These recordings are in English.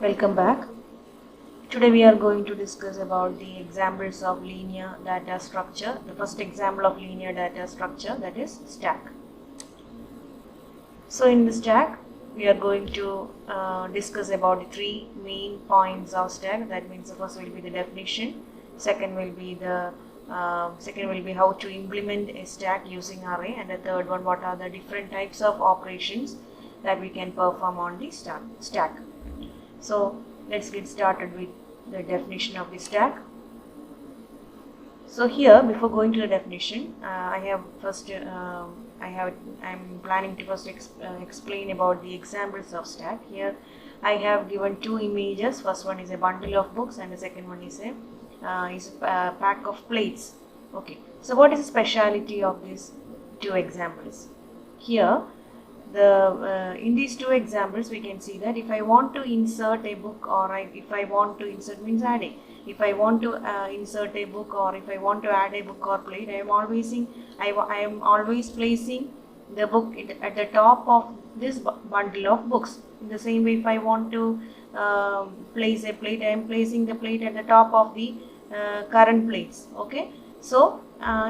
Welcome back. Today we are going to discuss about the examples of linear data structure. The first example of linear data structure, that is stack. So in the stack we are going to discuss about the three main points of stack. That means the first will be the definition, second will be how to implement a stack using array, and the third one, what are the different types of operations that we can perform on the stack. So let's get started with the definition of the stack. So here, before going to the definition, I'm planning to first explain about the examples of stack. Here I have given two images. First one is a bundle of books, and the second one is a pack of plates. Okay. So what is the speciality of these two examples? Here, in these two examples we can see that if I want to insert a book, or if I want to insert means adding, if I want to insert a book, or if I want to add a book or plate, I am always placing the book at the top of this bundle of books. In the same way, if I want to place a plate, I am placing the plate at the top of the current plates. Okay. So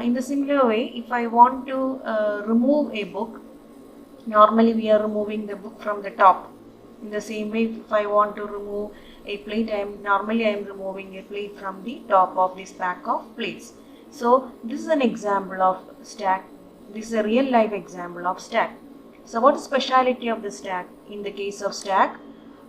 in the similar way, if I want to remove a book, normally we are removing the book from the top. In the same way, if I want to remove a plate, I am removing a plate from the top of this pack of plates. So this is an example of stack. This is a real life example of stack. So what is speciality of the stack? In the case of stack,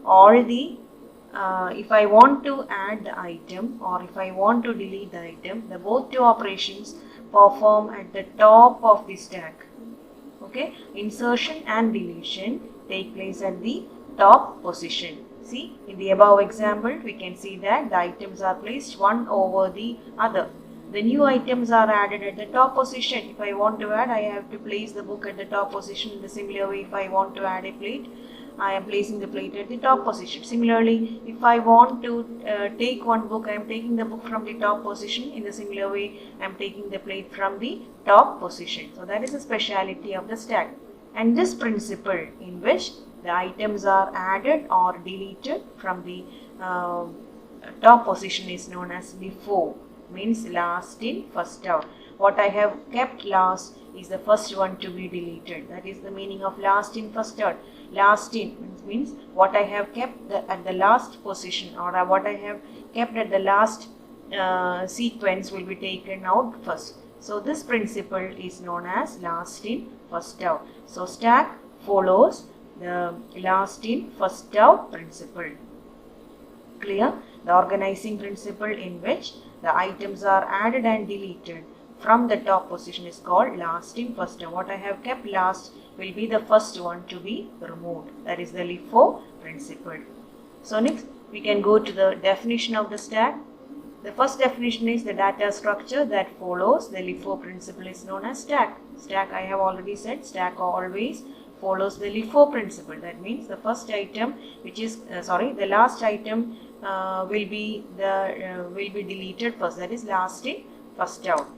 if I want to add the item or if I want to delete the item, the both two operations perform at the top of the stack. Okay, insertion and deletion take place at the top position. See, in the above example, we can see that the items are placed one over the other. The new items are added at the top position. If I want to add, I have to place the book at the top position. In the similar way, if I want to add a plate, I am placing the plate at the top position. Similarly, if I want to take one book, I am taking the book from the top position. In the similar way, I am taking the plate from the top position. So that is the speciality of the stack. And this principle in which the items are added or deleted from the top position is known as LIFO, means last in, first out. What I have kept last is the first one to be deleted. That is the meaning of last in, first out. Last in means what I have kept at the last position, or what I have kept at the last sequence will be taken out first. So this principle is known as last in, first out. So stack follows the last in, first out principle. Clear? The organizing principle in which the items are added and deleted from the top position is called last in, first out. What I have kept last will be the first one to be removed. That is the LIFO principle. So next we can go to the definition of the stack. The first definition is the data structure that follows the LIFO principle is known as stack. Stack, I have already said, stack always follows the LIFO principle. That means the first item, which is the last item will be deleted first. That is last in, first out.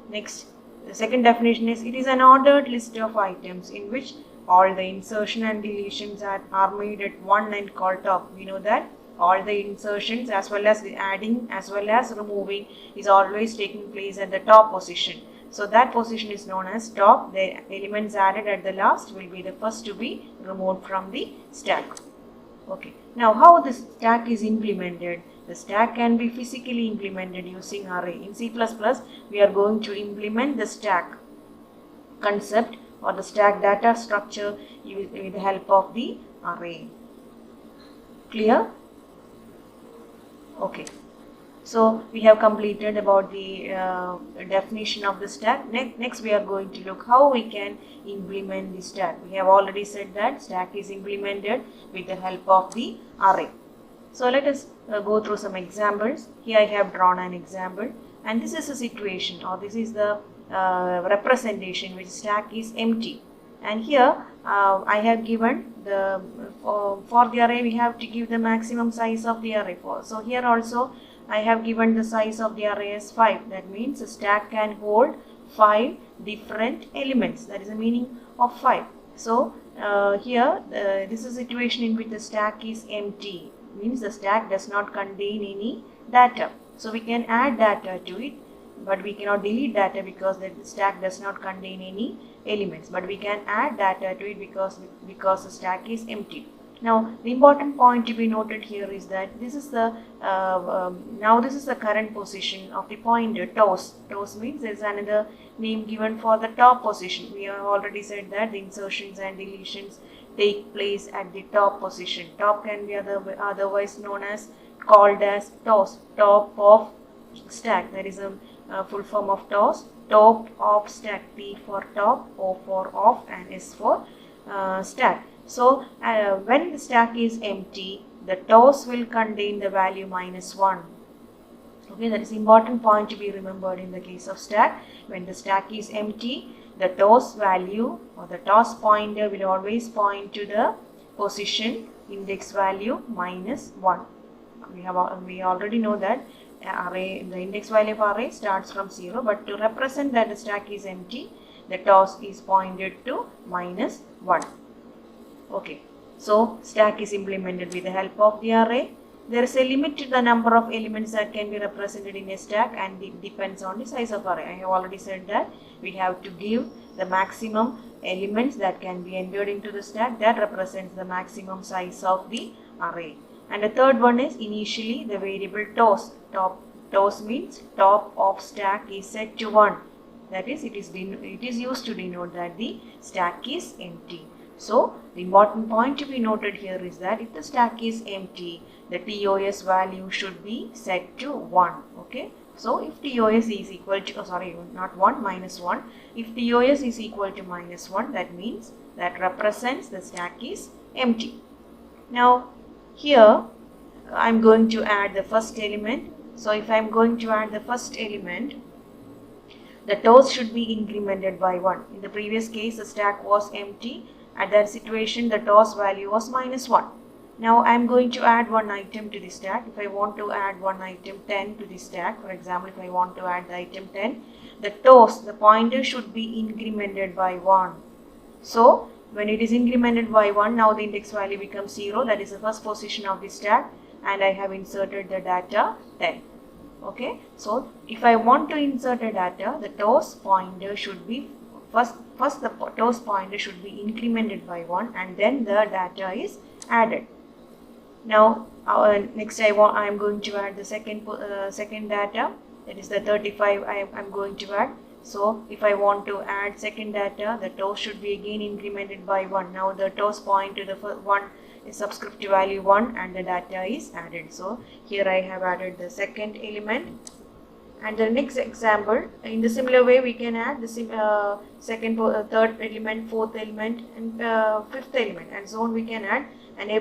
Next, the second definition is it is an ordered list of items in which all the insertion and deletions are made at one and called top. We know that all the insertions as well as the adding as well as removing is always taking place at the top position. So that position is known as top. The elements added at the last will be the first to be removed from the stack. Okay. Now how this stack is implemented? The stack can be physically implemented using array. In C++, we are going to implement the stack concept or the stack data structure with the help of the array. Clear? Okay. So we have completed about the definition of the stack. Next we are going to look how we can implement the stack. We have already said that stack is implemented with the help of the array. So let us go through some examples. Here I have drawn an example, and this is a situation, or this is the representation which stack is empty. And here I have given the for the array we have to give the maximum size of the array. So here also I have given the size of the array as 5. That means the stack can hold 5 different elements. That is the meaning of 5. So here this is a situation in which the stack is empty. means the stack does not contain any data. So we can add data to it, but we cannot delete data because the stack does not contain any elements, but we can add data to it because the stack is empty. Now the important point to be noted here is that this is the now this is the current position of the pointer toes. Toes means there is another name given for the top position. We have already said that the insertions and deletions take place at the top position. Top can be otherwise known as called as toes, top of stack. That is a full form of toes, top of stack. T for top, O for off, and S for stack. So when the stack is empty, the toes will contain the value -1. Okay, that is important point to be remembered in the case of stack. When the stack is empty, the toes value or the toes pointer will always point to the position index value -1. We already know that array, the index value of array starts from 0, but to represent that the stack is empty, the toes is pointed to -1. Okay, so stack is implemented with the help of the array. There is a limit to the number of elements that can be represented in a stack, and it depends on the size of array. I have already said that we have to give the maximum elements that can be entered into the stack that represents the maximum size of the array. And the third one is initially the variable toes. Toes means top of stack is set to 1. That is, it is used to denote that the stack is empty. So the important point to be noted here is that if the stack is empty, the TOS value should be set to 1. Okay. So if TOS is equal to, not 1, -1. If TOS is equal to -1, that means that represents the stack is empty. Now here I am going to add the first element. So if I am going to add the first element, the toes should be incremented by 1. In the previous case, the stack was empty. At that situation, the toes value was -1. Now I am going to add one item to the stack. If I want to add one item 10 to the stack, for example, if I want to add the item 10, the toes, the pointer should be incremented by 1. So when it is incremented by 1, now the index value becomes 0. That is the first position of the stack, and I have inserted the data 10. Okay, so if I want to insert a data, the toes pointer should be first the toes pointer should be incremented by 1, and then the data is added. Now next I am going to add the second data, that is the 35 I am going to add. So if I want to add second data, the toes should be again incremented by 1. Now the toes point to the one is subscript to value 1, and the data is added. So here I have added the second element. And the next example, in the similar way, we can add the third element, fourth element, and fifth element, and so on we can add. And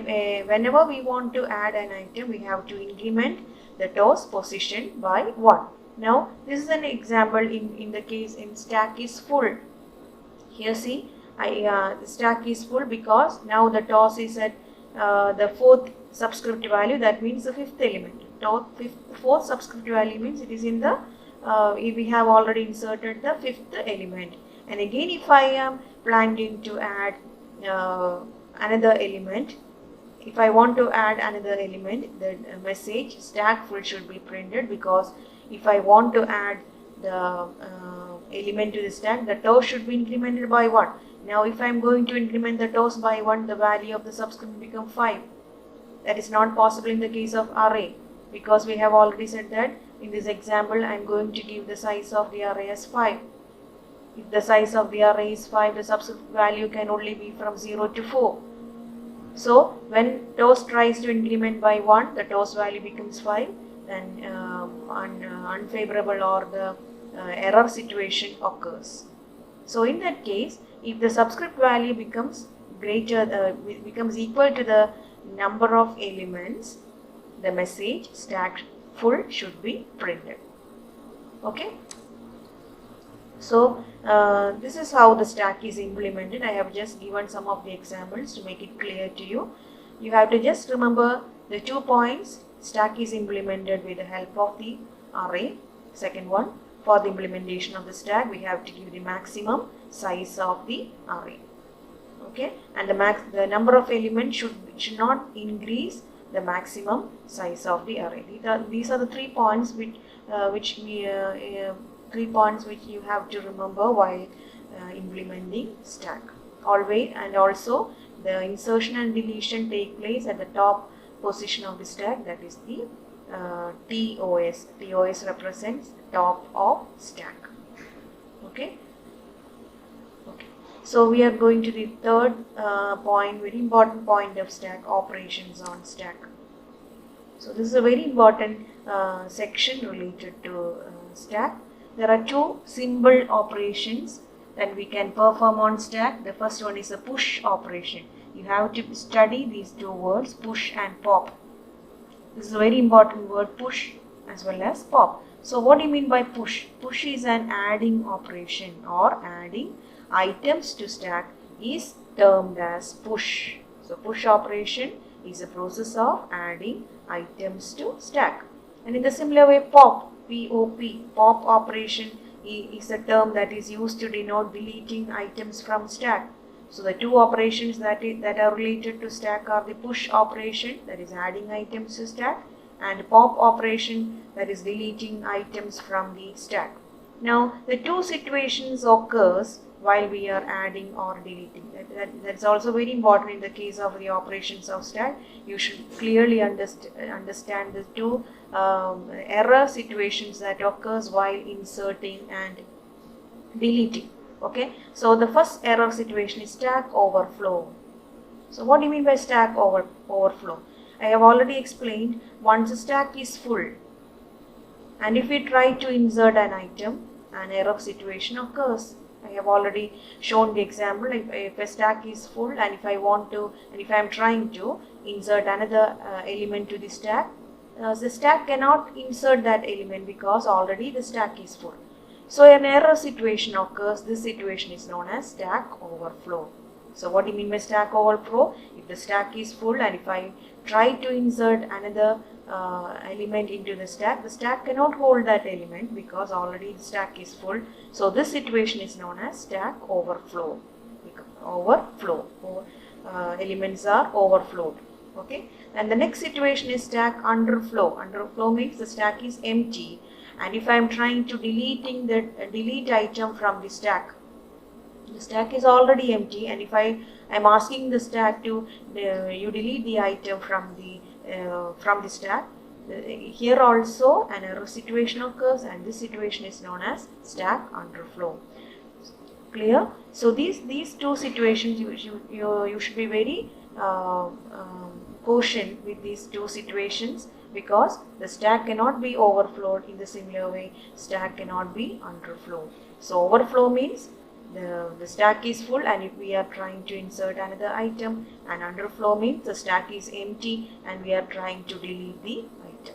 whenever we want to add an item, we have to increment the toes position by 1. Now this is an example in the case in stack is full. Here see, the stack is full because now the toes is at the fourth subscript value. That means the fifth element. Fourth subscript value means it is in the we have already inserted the fifth element. And again, if I am planning to add another element, if I want to add another element, the message stack full should be printed, because if I want to add the element to the stack, the toes should be incremented by 1. Now if I am going to increment the toes by 1, the value of the subscript become 5. That is not possible in the case of array, because we have already said that in this example I am going to give the size of the array as 5. If the size of the array is 5, the subscript value can only be from 0 to 4. So when toes tries to increment by 1, the toes value becomes 5, then unfavorable or the error situation occurs. So in that case, if the subscript value becomes becomes equal to the number of elements, the message stack full should be printed. Okay. So this is how the stack is implemented. I have just given some of the examples to make it clear to you. You have to just remember the 2 points. Stack is implemented with the help of the array. Second one, for the implementation of the stack, we have to give the maximum size of the array. Okay, and the number of elements should not increase the maximum size of the array. These are the 3 points which 3 points which you have to remember while implementing stack. Always, and also the insertion and deletion take place at the top position of the stack, that is the TOS. TOS represents top of stack. Okay. So we are going to the third point, very important point of stack, operations on stack. So this is a very important section related to stack. There are two simple operations that we can perform on stack. The first one is a push operation. You have to study these two words, push and pop. This is a very important word, push as well as pop. So what do you mean by push? Push is an adding operation, or adding items to stack is termed as push. So push operation is a process of adding items to stack. And in the similar way, pop, P-O-P, pop operation is a term that is used to denote deleting items from stack. So the two operations that are related to stack are the push operation, that is adding items to stack, and pop operation, that is deleting items from the stack. Now the two situations occurs while we are adding or deleting. That's also very important in the case of the operations of stack. You should clearly understand the two error situations that occurs while inserting and deleting. Okay, so the first error situation is stack overflow. So what do you mean by stack overflow? I have already explained, once the stack is full and if we try to insert an item, an error situation occurs. I have already shown the example. If a stack is full and if I am trying to insert another element to the stack cannot insert that element because already the stack is full. So an error situation occurs. This situation is known as stack overflow. So what do you mean by stack overflow? If the stack is full and if I try to insert another element into the stack cannot hold that element because already the stack is full. So this situation is known as stack overflow. Elements are overflowed. Okay, and the next situation is stack underflow. Underflow means the stack is empty, and if I am trying to delete item from the stack is already empty, and if I am asking the stack to you delete the item from the stack, here also an error situation occurs, and this situation is known as stack underflow. Clear? So these two situations you should be very caution with these two situations, because the stack cannot be overflowed. In the similar way, stack cannot be underflow. So overflow means the stack is full and if we are trying to insert another item, and underflow means the stack is empty and we are trying to delete the item.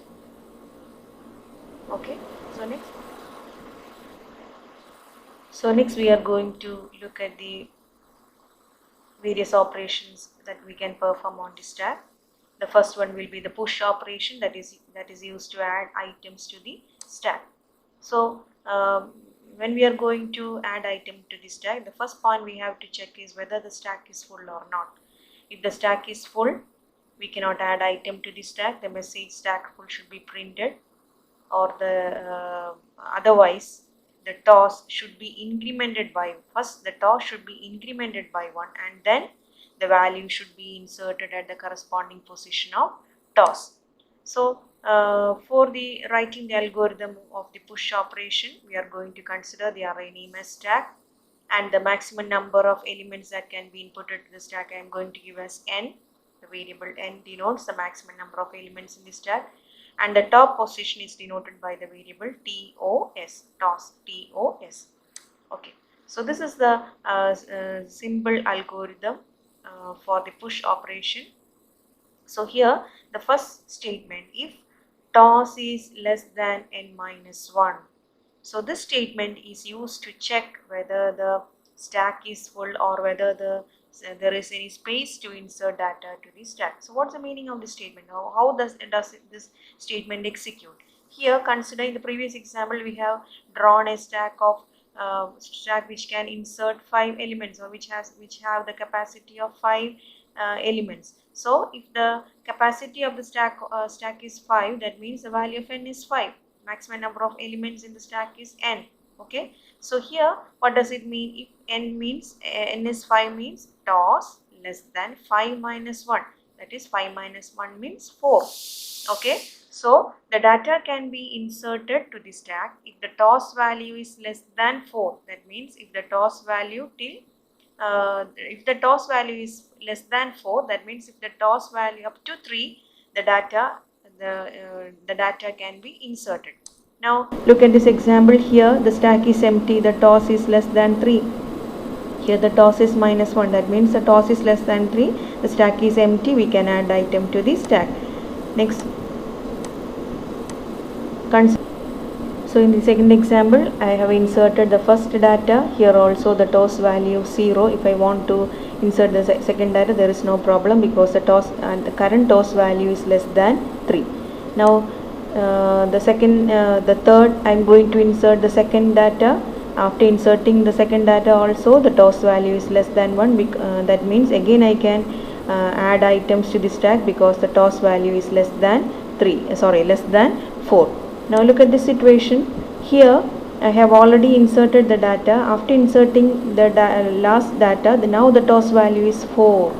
Okay, so next we are going to look at the various operations that we can perform on the stack. The first one will be the push operation, that is used to add items to the stack. So when we are going to add item to the stack, the first point we have to check is whether the stack is full or not. If the stack is full, we cannot add item to the stack. The message stack full should be printed, or otherwise the toss should be incremented by, first the toss should be incremented by 1 and then the value should be inserted at the corresponding position of toss. So for the writing the algorithm of the push operation, we are going to consider the array name as stack, and the maximum number of elements that can be inputted to the stack I am going to give as n. The variable n denotes the maximum number of elements in the stack, and the top position is denoted by the variable TOS, toss, TOS. Okay, so this is the simple algorithm for the push operation. So here the first statement, if toss is less than n minus 1, so this statement is used to check whether the stack is full or whether there is any space to insert data to the stack. So what's the meaning of this statement? How does this statement execute? Here, considering the previous example, we have drawn a stack which can insert 5 elements, or which have the capacity of 5 elements. So if the capacity of the stack is 5, that means the value of n is 5. Maximum number of elements in the stack is n. Okay, so here what does it mean? If n means n is 5 means toss less than 5 minus 1, that is 5 minus 1 means 4. Okay, so the data can be inserted to the stack if the toss value is less than 4. That means if the toss value if the toss value is less than 4, that means if the toss value up to 3, the data can be inserted. Now look at this example here. The stack is empty, the toss is less than 3. Here the toss is minus 1, that means the toss is less than 3, the stack is empty, we can add item to the stack. Next, so in the second example, I have inserted the first data. Here also the toss value 0. If I want to insert the second data, there is no problem because the toss and the current toss value is less than 3. Now the third, I am going to insert the second data. After inserting the second data also, the toss value is less than 1. That means again I can add items to the stack because the toss value is less than 4. Now look at this situation. Here I have already inserted the data. After inserting the last data, now the toss value is 4.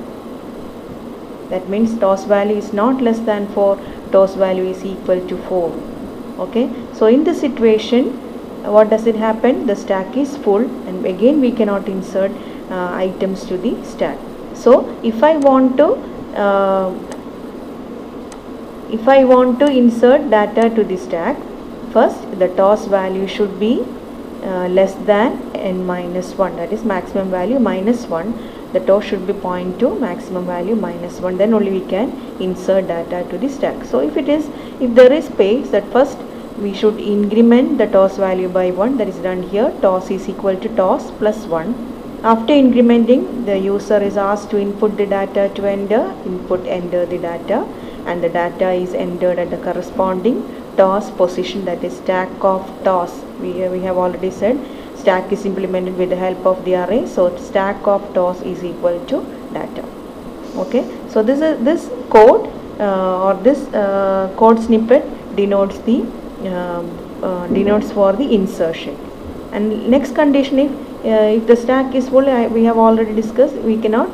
That means toss value is not less than 4, toss value is equal to 4. Okay, so in this situation, what does it happen? The stack is full and again we cannot insert items to the stack. So if I want to insert data to the stack, first the toss value should be less than n minus 1, that is maximum value minus 1. The toss should be point to maximum value minus 1, then only we can insert data to the stack. So if there is space, that first we should increment the toss value by 1, that is done here. Toss is equal to toss plus 1. After incrementing, the user is asked to input the data to enter the data, and the data is entered at the corresponding toss position, that is stack of toss. We have already said stack is implemented with the help of the array, so stack of toss is equal to data. Okay, so this code or this code snippet denotes for the insertion. And next condition, if the stack is full, we have already discussed, we cannot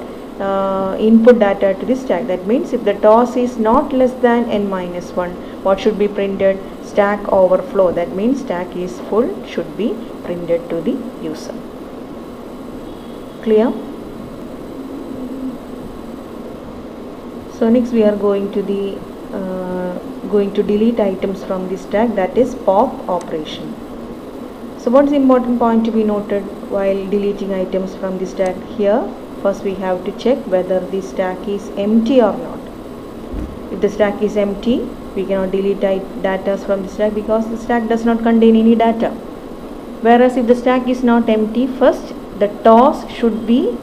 input data to the stack. That means if the toss is not less than n minus 1, what should be printed? Stack overflow. That means stack is full should be printed to the user. Clear? So next we are going to delete items from the stack, that is pop operation. So what is the important point to be noted while deleting items from the stack? Here first we have to check whether the stack is empty or not. If the stack is empty, we cannot delete data from the stack because the stack does not contain any data. Whereas if the stack is not empty, first the toss should be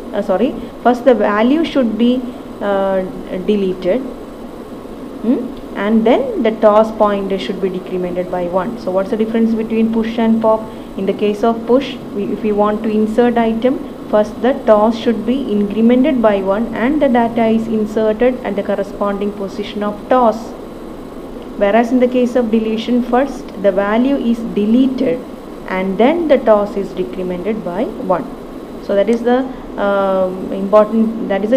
first the value should be deleted, and then the toss pointer should be decremented by 1. So what's the difference between push and pop? In the case of push, if we want to insert item, first the toss should be incremented by 1 and the data is inserted at the corresponding position of toss. Whereas in the case of deletion, first the value is deleted and then the toss is decremented by 1. So that is the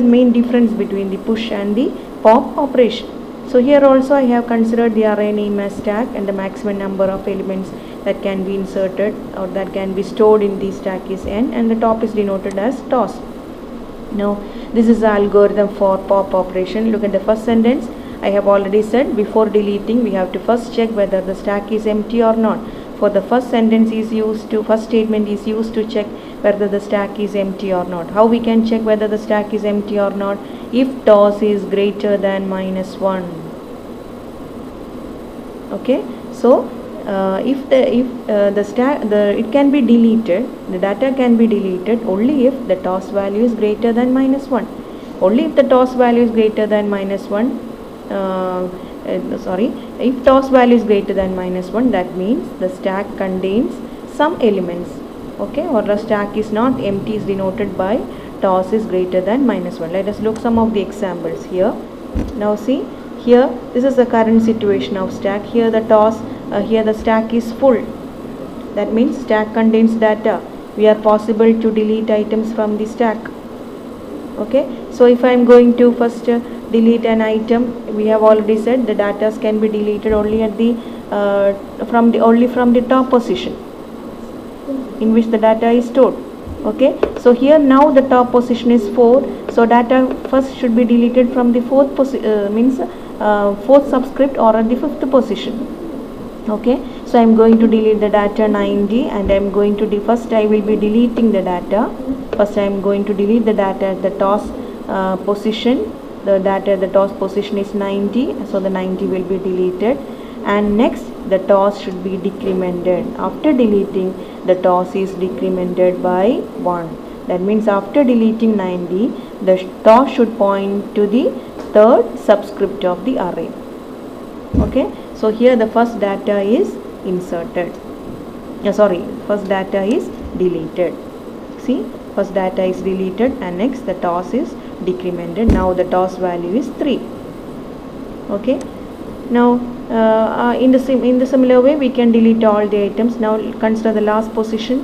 main difference between the push and the pop operation. So here also I have considered the array name as stack and the maximum number of elements that can be inserted or that can be stored in the stack is n, and the top is denoted as toss. Now this is the algorithm for pop operation. Look at the first sentence. I have already said before deleting we have to first check whether the stack is empty or not. For the first statement is used to check whether the stack is empty or not. How we can check whether the stack is empty or not? If toss is greater than minus 1. Okay, so it can be deleted, the data can be deleted only if the toss value is greater than minus 1. Only if the toss value is greater than minus 1, if toss value is greater than minus 1, that means the stack contains some elements. Okay, or the stack is not empty is denoted by toss is greater than -1. Let us look some of the examples here. Now see, here this is the current situation of stack. Here the toss, here the stack is full. That means stack contains data. We are possible to delete items from the stack. Okay, so if I am going to first delete an item, we have already said the data can be deleted only at the only from the top position in which the data is stored. Okay, so here now the top position is 4, so data first should be deleted from the fourth subscript or at the 5th position. Okay, so I am going to delete the data 90, and I am going to first I will be deleting the data. First I am going to delete the data at the toss position. The data at the toss position is 90, so the 90 will be deleted, and next the toss should be decremented. After deleting, the toss is decremented by 1. That means after deleting 90, the toss should point to the 3rd subscript of the array. Okay, so here the first data is inserted. First data is deleted. See, first data is deleted, and next the toss is decremented. Now the toss value is 3. Okay, now in the similar way we can delete all the items. Now consider the last position.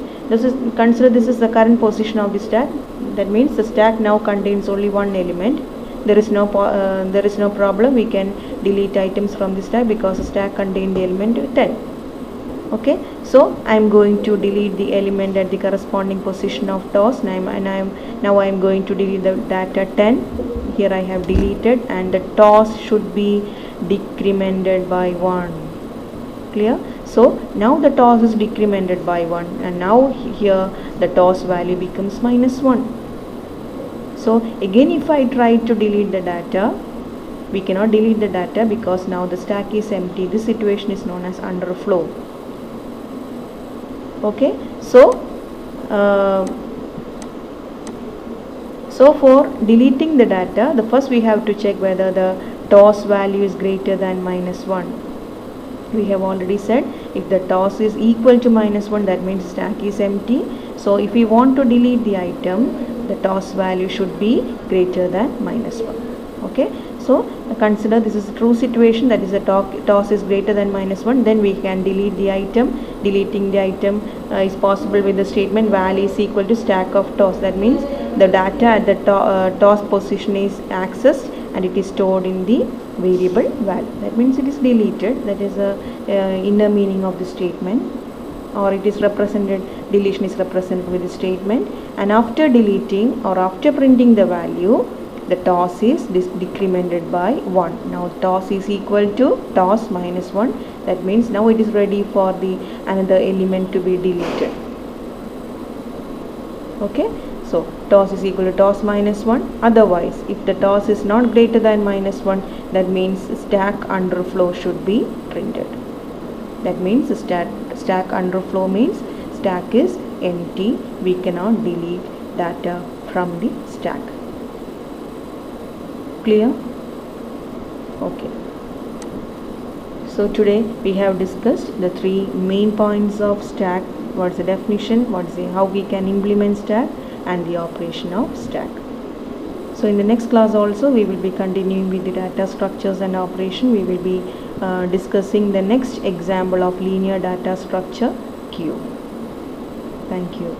Consider this is the current position of the stack. That means the stack now contains only one element. There is no problem. We can delete items from the stack because the stack contains the element 10. Okay, so I am going to delete the element at the corresponding position of toss. Now I am going to delete the data 10. Here I have deleted, and the toss should be decremented by 1. Clear? So now the toss is decremented by 1, and now here the toss value becomes -1. So again, if I try to delete the data, we cannot delete the data because now the stack is empty. This situation is known as underflow. Okay, so for deleting the data, the first we have to check whether the toss value is greater than -1. We have already said if the toss is equal to -1, that means stack is empty. So if we want to delete the item, the toss value should be greater than -1. Okay, so consider this is a true situation, that is the toss is greater than -1, then we can delete the item. Deleting the item is possible with the statement val is equal to stack of toss. That means the data at the toss position is accessed and it is stored in the variable val. That means it is deleted. That is the inner meaning of the statement, or it is represented, deletion is represented with the statement. And after deleting or after printing the value, the toss is decremented by 1. Now toss is equal to toss -1. That means now it is ready for the another element to be deleted. Okay, so toss is equal to toss -1. Otherwise, if the toss is not greater than -1, that means stack underflow should be printed. That means stack underflow means stack is empty. We cannot delete data from the stack. Clear? Okay. So today we have discussed the 3 main points of stack. What is the definition? How we can implement stack, and the operation of stack. So in the next class also we will be continuing with the data structures and operation. We will be discussing the next example of linear data structure Q. Thank you.